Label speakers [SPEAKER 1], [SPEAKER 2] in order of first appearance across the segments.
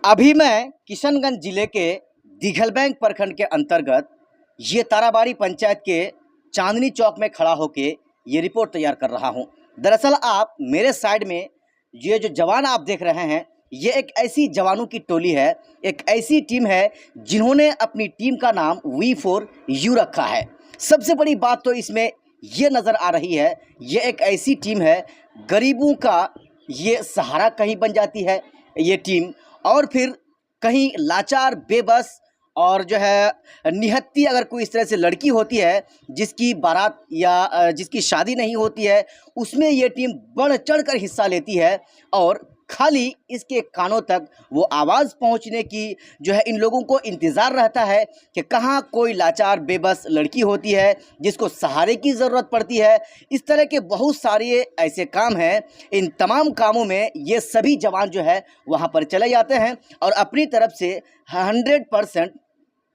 [SPEAKER 1] अभी मैं किशनगंज जिले के दिघलबैंक प्रखंड के अंतर्गत ये ताराबाड़ी पंचायत के चांदनी चौक में खड़ा होके ये रिपोर्ट तैयार कर रहा हूँ। दरअसल आप मेरे साइड में ये जो जवान आप देख रहे हैं, ये एक ऐसी जवानों की टोली है, एक ऐसी टीम है जिन्होंने अपनी टीम का नाम V4U रखा है। सबसे बड़ी बात तो इसमें ये नज़र आ रही है, ये एक ऐसी टीम है, गरीबों का ये सहारा कहीं बन जाती है ये टीम, और फिर कहीं लाचार बेबस और जो है निहत्ती अगर कोई इस तरह से लड़की होती है जिसकी बारात या जिसकी शादी नहीं होती है, उसमें ये टीम बढ़ चढ़ कर हिस्सा लेती है और खाली इसके कानों तक वो आवाज़ पहुंचने की जो है इन लोगों को इंतज़ार रहता है कि कहाँ कोई लाचार बेबस लड़की होती है जिसको सहारे की ज़रूरत पड़ती है। इस तरह के बहुत सारे ऐसे काम हैं। इन तमाम कामों में ये सभी जवान जो है वहाँ पर चले जाते हैं और अपनी तरफ से 100%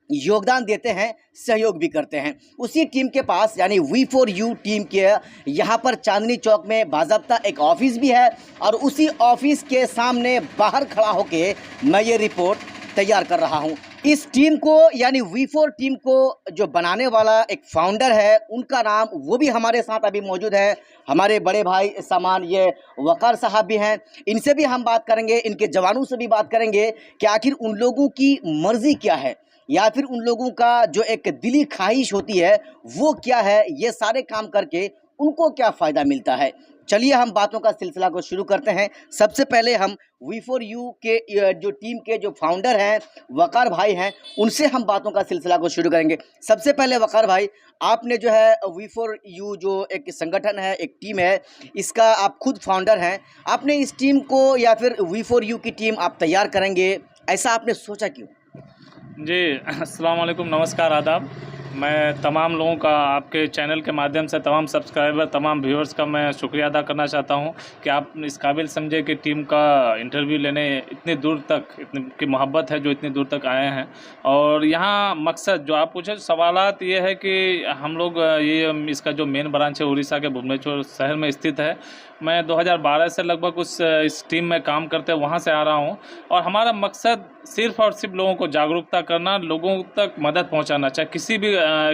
[SPEAKER 1] योगदान देते हैं, सहयोग भी करते हैं। उसी टीम के पास यानी V4U टीम के यहाँ पर चांदनी चौक में बाज़ाब्ता एक ऑफिस भी है और उसी ऑफिस के सामने बाहर खड़ा होके मैं ये रिपोर्ट तैयार कर रहा हूँ। इस टीम को यानी V4 टीम को जो बनाने वाला एक फाउंडर है, उनका नाम वो भी हमारे साथ अभी मौजूद है। हमारे बड़े भाई सामान ये वकार साहब भी हैं, इनसे भी हम बात करेंगे, इनके जवानों से भी बात करेंगे कि आखिर उन लोगों की मर्ज़ी क्या है या फिर उन लोगों का जो एक दिली ख्वाहिश होती है वो क्या है, ये सारे काम करके उनको क्या फ़ायदा मिलता है। चलिए हम बातों का सिलसिला को शुरू करते हैं। सबसे पहले हम V4U के जो टीम के जो फाउंडर हैं वकार भाई हैं, उनसे हम बातों का सिलसिला को शुरू करेंगे। सबसे पहले वकार भाई, आपने जो है V4U जो एक संगठन है, एक टीम है, इसका आप खुद फाउंडर हैं। आपने इस टीम को या फिर V4U की टीम आप तैयार करेंगे, ऐसा आपने सोचा क्यों?
[SPEAKER 2] जी, अस्सलाम वालेकुम, नमस्कार, आदाब। मैं तमाम लोगों का आपके चैनल के माध्यम से तमाम सब्सक्राइबर, तमाम व्यूअर्स का मैं शुक्रिया अदा करना चाहता हूं कि आप इस काबिल समझे कि टीम का इंटरव्यू लेने इतनी दूर तक, इतनी की मोहब्बत है जो इतनी दूर तक आए हैं। और यहाँ मकसद जो आप पूछे सवालात ये है कि हम लोग ये इसका जो मेन ब्रांच है उड़ीसा के भुवनेश्वर शहर में स्थित है। मैं 2012 से लगभग इस टीम में काम करते वहाँ से आ रहा हूँ और हमारा मकसद सिर्फ़ और सिर्फ लोगों को जागरूकता करना, लोगों तक मदद पहुँचाना, चाहे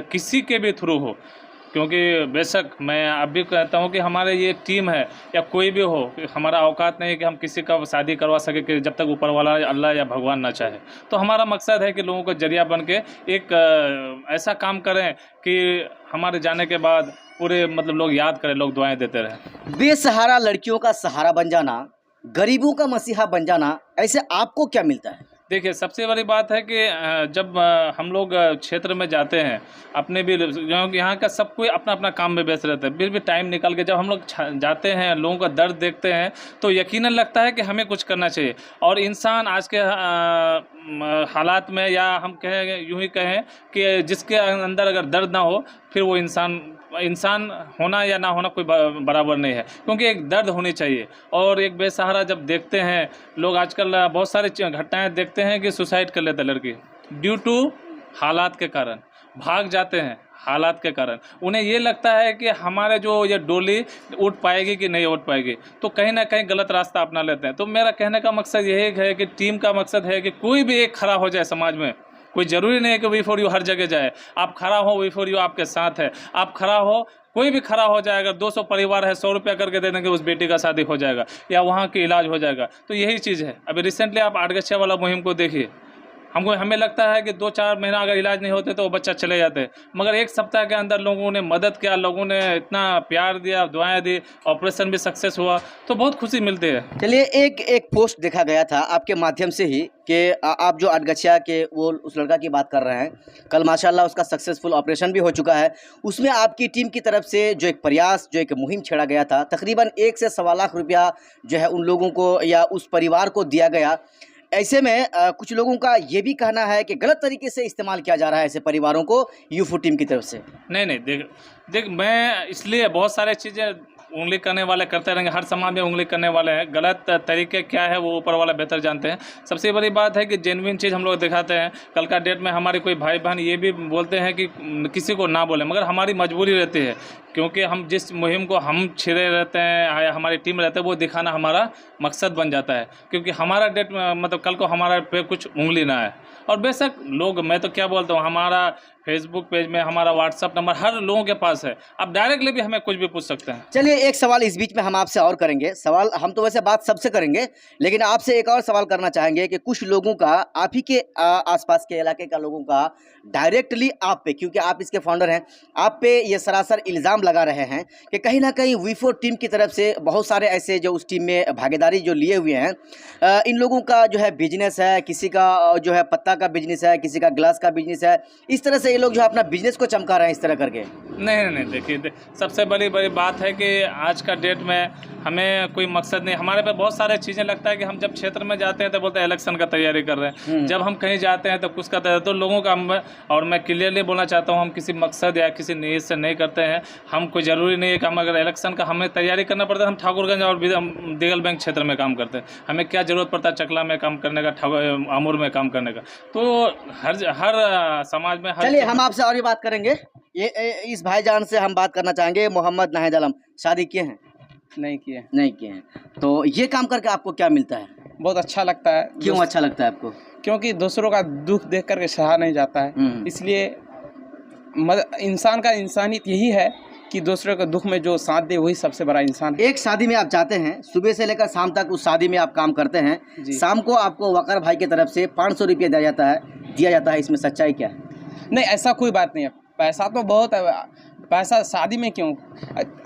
[SPEAKER 2] किसी के भी थ्रू हो। क्योंकि बेशक मैं अब भी कहता हूँ कि हमारे ये टीम है या कोई भी हो, हमारा औकात नहीं है कि हम किसी का शादी करवा सके कि जब तक ऊपर वाला अल्लाह या भगवान ना चाहे। तो हमारा मकसद है कि लोगों को जरिया बन के एक ऐसा काम करें कि हमारे जाने के बाद पूरे लोग याद करें, लोग दुआएं देते रहें।
[SPEAKER 1] बेसहारा लड़कियों का सहारा बन जाना, गरीबों का मसीहा बन जाना, ऐसे आपको क्या मिलता है?
[SPEAKER 2] देखिए, सबसे बड़ी बात है कि जब हम लोग क्षेत्र में जाते हैं, अपने भी यहाँ का सब कोई अपना अपना काम में व्यस्त रहता है, फिर भी टाइम निकाल के जब हम लोग जाते हैं, लोगों का दर्द देखते हैं, तो यकीनन लगता है कि हमें कुछ करना चाहिए। और इंसान आज के हालात में, या हम कहें यूँ ही कहें कि जिसके अंदर अगर दर्द ना हो, फिर वो इंसान होना या ना होना कोई बराबर नहीं है, क्योंकि एक दर्द होनी चाहिए। और एक बेसहारा जब देखते हैं लोग, आजकल बहुत सारी घटनाएं देखते हैं कि सुसाइड कर लेते लड़की ड्यू टू हालात के कारण, भाग जाते हैं हालात के कारण। उन्हें ये लगता है कि हमारे जो ये डोली उठ पाएगी कि नहीं उठ पाएगी, तो कहीं ना कहीं गलत रास्ता अपना लेते हैं। तो मेरा कहने का मकसद यही है कि टीम का मकसद है कि कोई भी एक खड़ा हो जाए समाज में। कोई ज़रूरी नहीं है कि V4U हर जगह जाए, आप खड़ा हो, V4U आपके साथ है। आप खड़ा हो, कोई भी खड़ा हो जाएगा, 200 परिवार है, 100 रुपया करके दे देंगे, उस बेटी का शादी हो जाएगा या वहाँ की इलाज हो जाएगा। तो यही चीज़ है। अभी रिसेंटली आप आठगछिया वाला मुहिम को देखिए, हमें लगता है कि 2-4 महीना अगर इलाज नहीं होते तो वो बच्चा चले जाते, मगर एक सप्ताह के अंदर लोगों ने मदद किया, लोगों ने इतना प्यार दिया, दुआएं दी, ऑपरेशन भी सक्सेस हुआ, तो बहुत खुशी मिलती है।
[SPEAKER 1] चलिए, एक पोस्ट देखा गया था आपके माध्यम से ही कि आप जो आठगछिया के वो उस लड़का की बात कर रहे हैं, कल माशाल्लाह उसका सक्सेसफुल ऑपरेशन भी हो चुका है। उसमें आपकी टीम की तरफ से जो एक प्रयास, जो एक मुहिम छेड़ा गया था, तकरीबन 1 से सवा लाख रुपया जो है उन लोगों को या उस परिवार को दिया गया। ऐसे में कुछ लोगों का ये भी कहना है कि गलत तरीके से इस्तेमाल किया जा रहा है ऐसे परिवारों को V4 टीम की तरफ से।
[SPEAKER 2] नहीं, देख मैं इसलिए बहुत सारे चीज़ें उंगली करने वाले करते रहेंगे, हर समाज में उंगली करने वाले हैं। गलत तरीके क्या है वो ऊपर वाला बेहतर जानते हैं। सबसे बड़ी बात है कि जेन्युइन चीज़ हम लोग दिखाते हैं। कल का डेट में हमारे कोई भाई बहन ये भी बोलते हैं कि किसी को ना बोले, मगर हमारी मजबूरी रहती है, क्योंकि हम जिस मुहिम को हम छिड़े रहते हैं या हमारी टीम रहते हैं वो दिखाना हमारा मकसद बन जाता है, क्योंकि हमारा डेट मतलब कल को हमारा पे कुछ उंगली ना है। और बेशक लोग, मैं तो क्या बोलता हूँ, हमारा फेसबुक पेज में हमारा व्हाट्सअप नंबर हर लोगों के पास है, आप डायरेक्टली भी हमें कुछ भी पूछ सकते हैं।
[SPEAKER 1] चलिए एक सवाल इस बीच में हम आपसे और करेंगे। सवाल हम तो वैसे बात सबसे करेंगे, लेकिन आपसे एक और सवाल करना चाहेंगे कि कुछ लोगों का, आप ही के आसपास के इलाके का लोगों का डायरेक्टली आप पे, क्योंकि आप इसके फाउंडर हैं, आप पे ये सरासर इल्ज़ाम लगा रहे हैं कि कहीं ना कहीं वी4 टीम की तरफ से बहुत सारे ऐसे जो उस टीम में भागीदारी जो लिए हुए हैं, इन लोगों का जो है बिजनेस है, किसी का जो है पत्ता का बिजनेस है, किसी का ग्लास का बिजनेस है, इस तरह से ये लोग जो है अपना बिजनेस को चमका रहे हैं इस तरह करके।
[SPEAKER 2] नहीं, देखिए सबसे बड़ी बात है कि आज का डेट में हमें कोई मकसद नहीं। हमारे पे बहुत सारे चीज़ें लगता है कि हम जब क्षेत्र में जाते हैं तो बोलते हैं इलेक्शन का तैयारी कर रहे हैं, जब हम कहीं जाते हैं तो कुछ का तैयारी, तो लोगों का और मैं क्लियरली बोलना चाहता हूँ, हम किसी मकसद या किसी नीयत से नहीं करते हैं। हम कोई ज़रूरी नहीं है कि हम अगर इलेक्शन का हमें तैयारी करना पड़ता है, हम ठाकुरगंज और दिगल बैंक क्षेत्र में काम करते हैं, हमें क्या ज़रूरत पड़ता है चकला में काम करने का, आमूर में काम करने का। तो हर समाज में
[SPEAKER 1] चलिए हम आपसे और भी बात करेंगे। ये इस भाईजान से हम बात करना चाहेंगे। मोहम्मद नाहिद आलम, शादी किए हैं?
[SPEAKER 3] नहीं किए।
[SPEAKER 1] नहीं किए हैं। तो ये काम करके आपको क्या मिलता है?
[SPEAKER 3] बहुत अच्छा लगता है।
[SPEAKER 1] क्यों अच्छा लगता है आपको?
[SPEAKER 3] क्योंकि दूसरों का दुख देख करके सहा नहीं जाता है, इसलिए इंसान का इंसानियत यही है कि दूसरों के दुख में जो साथ दे वही सबसे बड़ा इंसान है।
[SPEAKER 1] एक शादी में आप जाते हैं, सुबह से लेकर शाम तक उस शादी में आप काम करते हैं, शाम को आपको वकार भाई की तरफ से 500 रुपये दिया जाता है, इसमें सच्चाई क्या है?
[SPEAKER 3] नहीं, ऐसा कोई बात नहीं है। पैसा तो बहुत है, पैसा शादी में क्यों,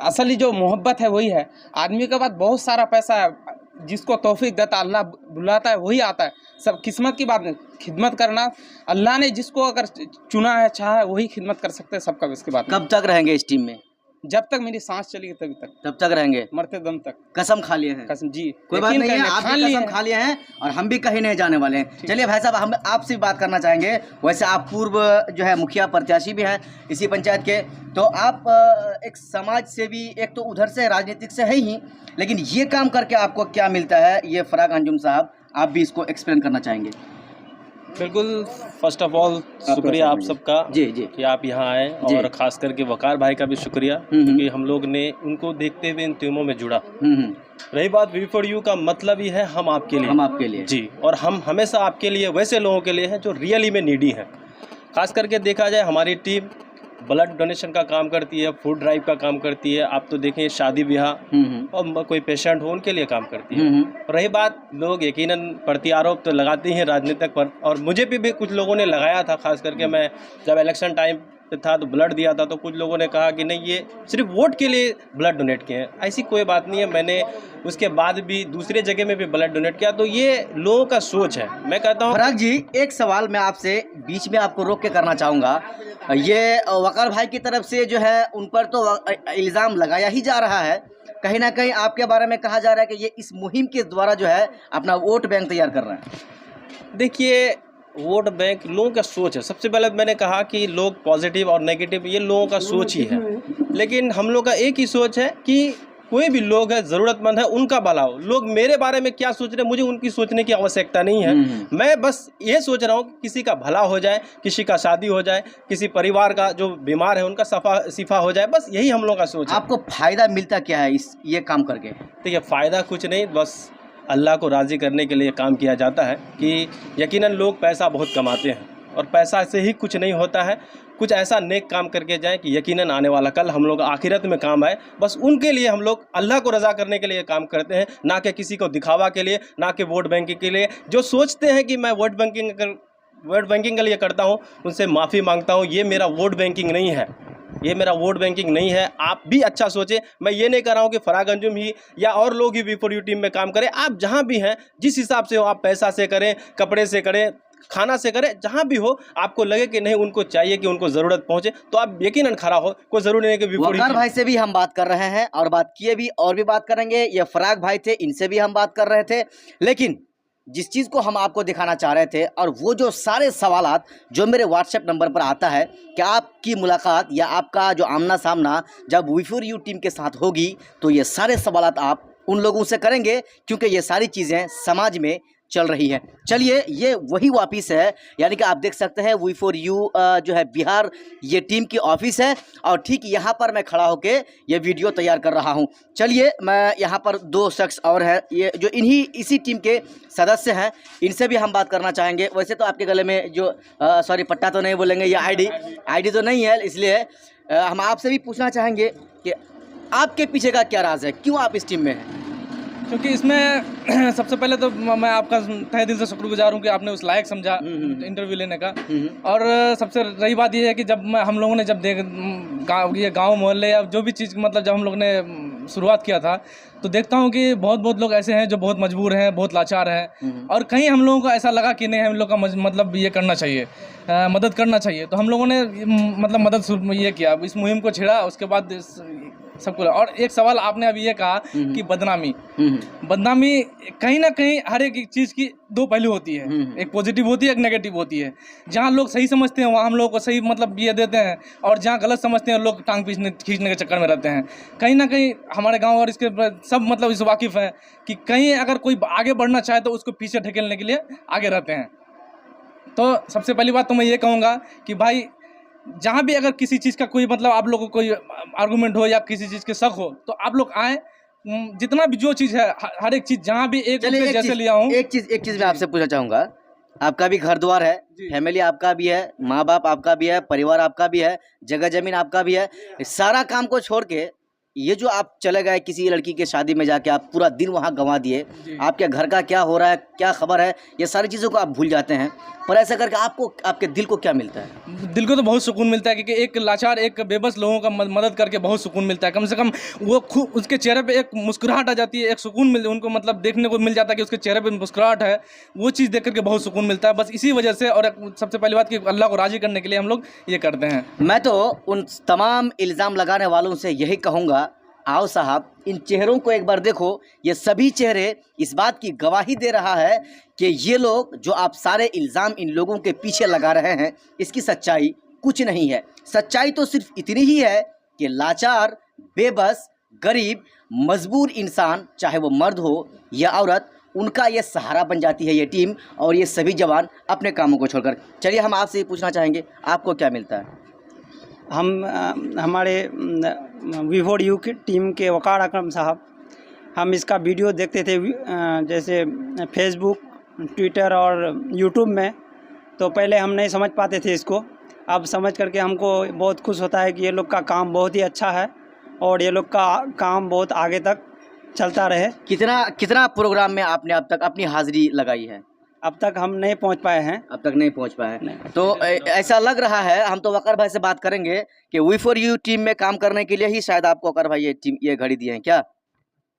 [SPEAKER 3] असली जो मोहब्बत है वही है। आदमी के पास बहुत सारा पैसा है, जिसको तौफीक देता अल्लाह बुलाता है वही आता है। सब किस्मत की बात नहीं, खिदमत करना अल्लाह ने जिसको अगर चुना है, चाहा है, वही खिदमत कर सकते हैं, सबका इसकी बात।
[SPEAKER 1] कब तक रहेंगे इस टीम में?
[SPEAKER 3] जब तक मेरी सांस चलेगी तभी तक।
[SPEAKER 1] तब तक रहेंगे,
[SPEAKER 3] मरते दम तक।
[SPEAKER 1] कसम खा लिए हैं?
[SPEAKER 3] कसम जी,
[SPEAKER 1] कोई बात नहीं है, आप भी कसम खा लिए हैं और हम भी कहीं नहीं जाने वाले हैं। चलिए भाई साहब, हम आपसे बात करना चाहेंगे। वैसे आप पूर्व जो है मुखिया प्रत्याशी भी हैं इसी पंचायत के, तो आप एक समाज से भी, एक तो उधर से राजनीतिक से है ही, लेकिन ये काम करके आपको क्या मिलता है, ये फराग अंजुम साहब आप भी इसको एक्सप्लेन करना चाहेंगे?
[SPEAKER 4] बिल्कुल, फर्स्ट ऑफ ऑल शुक्रिया आप सबका
[SPEAKER 1] जी
[SPEAKER 4] कि आप यहाँ आए, और ख़ास करके वकार भाई का भी शुक्रिया, क्योंकि हम लोग ने उनको देखते हुए इन टीमों में जुड़ा। रही बात वी4U का, मतलब ही है हम आपके लिए जी, और हम हमेशा आपके लिए, वैसे लोगों के लिए हैं जो रियली में नीडी हैं। खास करके देखा जाए, हमारी टीम ब्लड डोनेशन का काम करती है, फूड ड्राइव का काम करती है, आप तो देखें शादी ब्याह और कोई पेशेंट हो उनके लिए काम करती है। रही बात, लोग यकीनन प्रति आरोप तो लगाते ही हैं राजनीतिक पर, और मुझे भी कुछ लोगों ने लगाया था। खास करके मैं जब इलेक्शन टाइम था तो ब्लड दिया था, तो कुछ लोगों ने कहा कि नहीं, ये सिर्फ वोट के लिए ब्लड डोनेट किए हैं। ऐसी कोई बात नहीं है, मैंने उसके बाद भी दूसरे जगह में भी ब्लड डोनेट किया। तो ये लोगों का सोच है। मैं कहता हूँ
[SPEAKER 1] फराग जी, एक सवाल मैं आपसे बीच में आपको रोक के करना चाहूँगा। ये वकार भाई की तरफ से जो है उन पर तो इल्ज़ाम लगाया ही जा रहा है, कहीं ना कहीं आपके बारे में कहा जा रहा है कि ये इस मुहिम के द्वारा जो है अपना वोट बैंक तैयार कर रहे हैं।
[SPEAKER 4] देखिए, वोट बैंक लोगों का सोच है। सबसे पहले मैंने कहा कि लोग पॉजिटिव और नेगेटिव, ये लोगों का सोच ही है, लेकिन हम लोग का एक ही सोच है कि कोई भी लोग है, ज़रूरतमंद है, उनका भला हो। लोग मेरे बारे में क्या सोच रहे हैं, मुझे उनकी सोचने की आवश्यकता नहीं है। मैं बस ये सोच रहा हूँ कि किसी का भला हो जाए, किसी का शादी हो जाए, किसी परिवार का जो बीमार है उनका शिफा हो जाए, बस यही हम लोग का सोच है।
[SPEAKER 1] आपको फ़ायदा मिलता क्या है ये काम करके?
[SPEAKER 4] देखिए, फ़ायदा कुछ नहीं, बस अल्लाह को राज़ी करने के लिए काम किया जाता है। कि यकीनन लोग पैसा बहुत कमाते हैं, और पैसा से ही कुछ नहीं होता है। कुछ ऐसा नेक काम करके जाएं कि यकीनन आने वाला कल हम लोग आखिरत में काम आए। बस उनके लिए हम लोग अल्लाह को रज़ा करने के लिए काम करते हैं, ना कि किसी को दिखावा के लिए, ना कि वोट बैंकिंग के लिए। जो सोचते हैं कि मैं वोट बैंकिंग के लिए करता हूं, उनसे माफ़ी मांगता हूं। ये मेरा वोट बैंकिंग नहीं है, ये मेरा वोट बैंकिंग नहीं है। आप भी अच्छा सोचें। मैं ये नहीं कर रहा हूँ कि फराग अंजुम ही या और लोग ही वी4U टीम में काम करें। आप जहाँ भी हैं, जिस हिसाब से हो, आप पैसा से करें, कपड़े से करें, खाना से करें, जहाँ भी हो, आपको लगे कि नहीं उनको चाहिए कि उनको ज़रूरत पहुँचे, तो आप यकीनन खड़ा हो। कोई ज़रूरी नहीं कि वी4U।
[SPEAKER 1] वकार भाई से भी हम बात कर रहे हैं और बात किए भी और भी बात करेंगे। ये फराग भाई थे, इनसे भी हम बात कर रहे थे, लेकिन जिस चीज़ को हम आपको दिखाना चाह रहे थे, और वो जो सारे सवालात जो मेरे व्हाट्सएप नंबर पर आता है कि आपकी मुलाकात या आपका जो आमना सामना जब वी4यू टीम के साथ होगी, तो ये सारे सवालात आप उन लोगों से करेंगे, क्योंकि ये सारी चीज़ें समाज में चल रही है। चलिए, ये वही ऑफिस है, यानी कि आप देख सकते हैं वी4यू जो है बिहार ये टीम की ऑफिस है, और ठीक यहाँ पर मैं खड़ा होके ये वीडियो तैयार कर रहा हूँ। चलिए, मैं यहाँ पर दो शख्स और हैं, ये जो इसी टीम के सदस्य हैं, इनसे भी हम बात करना चाहेंगे। वैसे तो आपके गले में जो सॉरी पट्टा तो नहीं बोलेंगे, या आईडी तो नहीं है, इसलिए हम आपसे भी पूछना चाहेंगे कि आपके पीछे का क्या राज है, क्यों आप इस टीम में हैं?
[SPEAKER 5] क्योंकि इसमें सबसे पहले तो मैं आपका तहे दिल से शुक्रगुजार हूँ कि आपने उस लायक समझा इंटरव्यू लेने का। और सबसे रही बात यह है कि जब हम लोगों ने जब ये गांव मोहल्ले या जो भी चीज़ मतलब जब हम लोगों ने शुरुआत किया था, तो देखता हूँ कि बहुत लोग ऐसे हैं जो बहुत मजबूर हैं, बहुत लाचार हैं, और कहीं हम लोगों को ऐसा लगा कि नहीं, हम लोग का मतलब ये करना चाहिए, मदद करना चाहिए। तो हम लोगों ने मतलब मदद ये किया, इस मुहिम को छेड़ा, उसके बाद सबको। और एक सवाल आपने अभी ये कहा कि बदनामी कहीं ना कहीं हर एक चीज़ की दो पहलू होती है, एक पॉजिटिव होती है, एक नेगेटिव होती है। जहाँ लोग सही समझते हैं वहाँ हम लोग को सही मतलब ये देते हैं, और जहाँ गलत समझते हैं लोग टांग खींचने के चक्कर में रहते हैं। कहीं ना कहीं हमारे गाँव और इसके सब मतलब इस वाकिफ़ हैं कि कहीं अगर कोई आगे बढ़ना चाहे तो उसको पीछे ढकेलने के लिए आगे रहते हैं। तो सबसे पहली बात तो मैं ये कहूँगा कि भाई, जहाँ भी अगर किसी चीज़ का कोई मतलब आप लोगों को कोई आर्गूमेंट हो या किसी चीज़ के शक हो, तो आप लोग आए, जितना भी जो चीज़ है, हर एक चीज़ जहाँ भी एक जैसे लिया हूँ। एक चीज़ मैं आपसे पूछना चाहूँगा, आपका भी घर द्वार है, फैमिली आपका भी है, माँ बाप आपका भी है, परिवार आपका भी है, जगह जमीन आपका भी है, सारा काम को छोड़ के ये जो आप चले गए किसी लड़की के शादी में जाके, आप पूरा दिन वहाँ गंवा दिए, आपके घर का क्या हो रहा है, क्या खबर है, ये सारी चीज़ों को आप भूल जाते हैं, पर ऐसा करके आपको आपके दिल को क्या मिलता है? दिल को तो बहुत सुकून मिलता है, क्योंकि एक लाचार, एक बेबस लोगों का मदद करके बहुत सुकून मिलता है। कम से कम वो उसके चेहरे पे एक मुस्कुराहट आ जाती है, एक सुकून मिल उनको मतलब देखने को मिल जाता है कि उसके चेहरे पे मुस्कुराहट है, वो चीज़ देख करके बहुत सुकून मिलता है। बस इसी वजह से, और सबसे पहली बात कि अल्लाह को राज़ी करने के लिए हम लोग ये करते हैं।
[SPEAKER 1] मैं तो उन तमाम इल्ज़ाम लगाने वालों से यही कहूँगा, आओ साहब, इन चेहरों को एक बार देखो, ये सभी चेहरे इस बात की गवाही दे रहा है कि ये लोग जो आप सारे इल्ज़ाम इन लोगों के पीछे लगा रहे हैं, इसकी सच्चाई कुछ नहीं है। सच्चाई तो सिर्फ इतनी ही है कि लाचार, बेबस, गरीब, मजबूर इंसान, चाहे वो मर्द हो या औरत, उनका ये सहारा बन जाती है ये टीम, और ये सभी जवान अपने कामों को छोड़कर। चलिए, हम आपसे ये पूछना चाहेंगे, आपको क्या मिलता है?
[SPEAKER 6] हमारे वी4यू की टीम के वकार अकरम साहब, हम इसका वीडियो देखते थे जैसे फेसबुक, ट्विटर और यूट्यूब में, तो पहले हम नहीं समझ पाते थे इसको। अब समझ करके हमको बहुत खुश होता है कि ये लोग का काम बहुत ही अच्छा है, और ये लोग का काम बहुत आगे तक चलता रहे।
[SPEAKER 1] कितना प्रोग्राम में आपने अब तक अपनी हाजिरी लगाई है?
[SPEAKER 6] अब तक हम नहीं पहुंच पाए हैं।
[SPEAKER 1] अब तक नहीं पहुंच पाए हैं। तो ऐसा लग रहा है, हम तो वकार भाई से बात करेंगे कि वी4यू टीम में काम करने के लिए ही शायद आपको वकार भाई ये घड़ी दिए हैं क्या?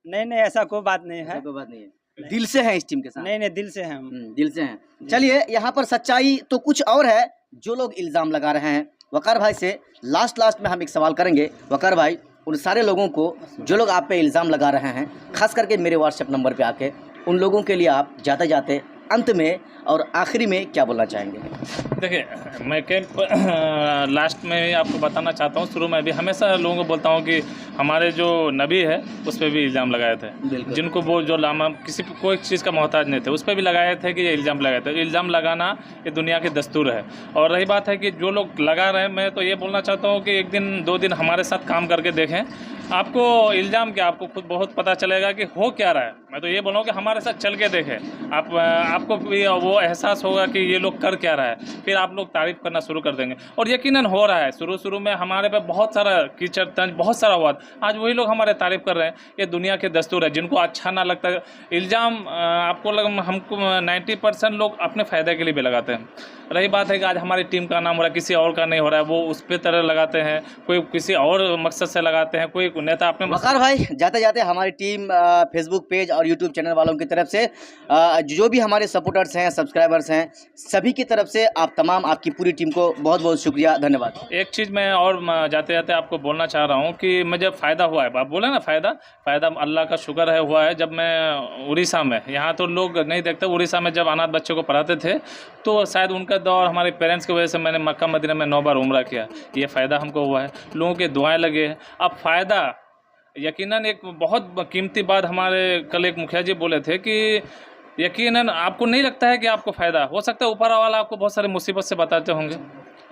[SPEAKER 6] नहीं, ऐसा कोई बात नहीं है।
[SPEAKER 1] कोई बात नहीं है, दिल से हैं इस टीम के साथ?
[SPEAKER 6] नहीं, दिल से हैं हम।
[SPEAKER 1] दिल से हैं। चलिए, यहाँ पर सच्चाई तो कुछ और है, जो लोग इल्ज़ाम लगा रहे हैं। वकार भाई से लास्ट में हम एक सवाल करेंगे। वकार भाई, उन सारे लोगों को जो लोग आप पे इल्ज़ाम लगा रहे हैं, खास करके मेरे व्हाट्सएप नंबर पे आके, उन लोगों के लिए आप जाते अंत में और आखिरी में क्या बोलना चाहेंगे?
[SPEAKER 2] देखिए, मैं कैंप लास्ट में आपको बताना चाहता हूँ, शुरू में भी हमेशा लोगों को बोलता हूँ कि हमारे जो नबी है उस पर भी इल्ज़ाम लगाए थे, जिनको वो जो लामा किसी कोई चीज़ का मोहताज नहीं थे, उस पर भी लगाए थे कि ये इल्ज़ाम लगाए थे। इल्ज़ाम लगाना ये दुनिया की दस्तूर है। और रही बात है कि जो लोग लगा रहे हैं, मैं तो ये बोलना चाहता हूँ कि एक दिन 2 दिन हमारे साथ काम करके देखें, आपको इल्ज़ाम क्या, आपको खुद बहुत पता चलेगा कि हो क्या रहा है। मैं तो ये बोल रहा हूँ कि हमारे साथ चल के देखें, आपको भी वो एहसास होगा कि ये लोग कर क्या रहा है, फिर आप लोग तारीफ़ करना शुरू कर देंगे। और यकीनन हो रहा है। शुरू में हमारे पे बहुत सारा कीचड़ तंज बहुत सारा हुआ, आज वही लोग हमारे तारीफ़ कर रहे हैं। ये दुनिया के दस्तूर है। जिनको अच्छा ना लगता इल्ज़ाम, आपको हमको 90% लोग अपने फ़ायदे के लिए भी लगाते हैं। रही बात है कि आज हमारी टीम का नाम हो रहा है, किसी और का नहीं हो रहा है, वो उस पे तरह लगाते हैं, कोई किसी और मकसद से लगाते हैं, कोई नेता अपने
[SPEAKER 1] वकार भाई, जाते जाते हमारी टीम फेसबुक पेज और यूट्यूब चैनल वालों की तरफ से जो भी हमारे सपोर्टर्स हैं, सब्सक्राइबर्स हैं, सभी की तरफ से आप तमाम, आपकी पूरी टीम को बहुत बहुत शुक्रिया, धन्यवाद।
[SPEAKER 2] एक चीज़ मैं और जाते जाते आपको बोलना चाह रहा हूँ कि मुझे फ़ायदा हुआ है, आप बोले ना फ़ायदा अल्लाह का शुक्र है हुआ है। जब मैं उड़ीसा में, यहाँ तो लोग नहीं देखते, उड़ीसा में जब अनाथ बच्चों को पढ़ाते थे तो शायद उनका दौर हमारे पेरेंट्स की वजह से मैंने मक्का मदीना में 9 बार उम्रा किया, ये फ़ायदा हमको हुआ है, लोगों के दुआएं लगे हैं। अब फ़ायदा यकीनन एक बहुत कीमती बात हमारे कल एक मुखिया जी बोले थे कि यकीनन आपको नहीं लगता है कि आपको फ़ायदा हो सकता है, ऊपर वाला आपको बहुत सारे मुसीबत से बताते होंगे।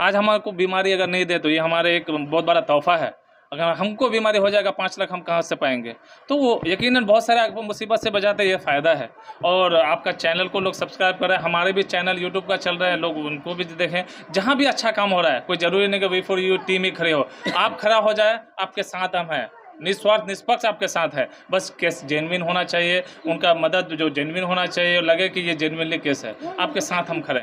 [SPEAKER 2] आज हमारे को बीमारी अगर नहीं दे तो ये हमारे एक बहुत बड़ा तोहफा है। अगर हमको बीमारी हो जाएगा 5 लाख हम कहाँ से पाएंगे, तो वो यकीनन बहुत सारे आपको मुसीबत से बचाते, ये फ़ायदा है। और आपका चैनल को लोग सब्सक्राइब करें, हमारे भी चैनल यूट्यूब का चल रहा है, लोग उनको भी देखें। जहाँ भी अच्छा काम हो रहा है, कोई ज़रूरी नहीं कि V4U टीम ही खड़े हो, आप खड़ा हो जाए, आपके साथ हम हैं, निस्वार्थ निष्पक्ष आपके साथ है। बस केस जेन्युइन होना चाहिए, उनका मदद जो जेन्युइन होना चाहिए, लगे कि ये जेन्युइनली केस है, आपके साथ हम खड़े।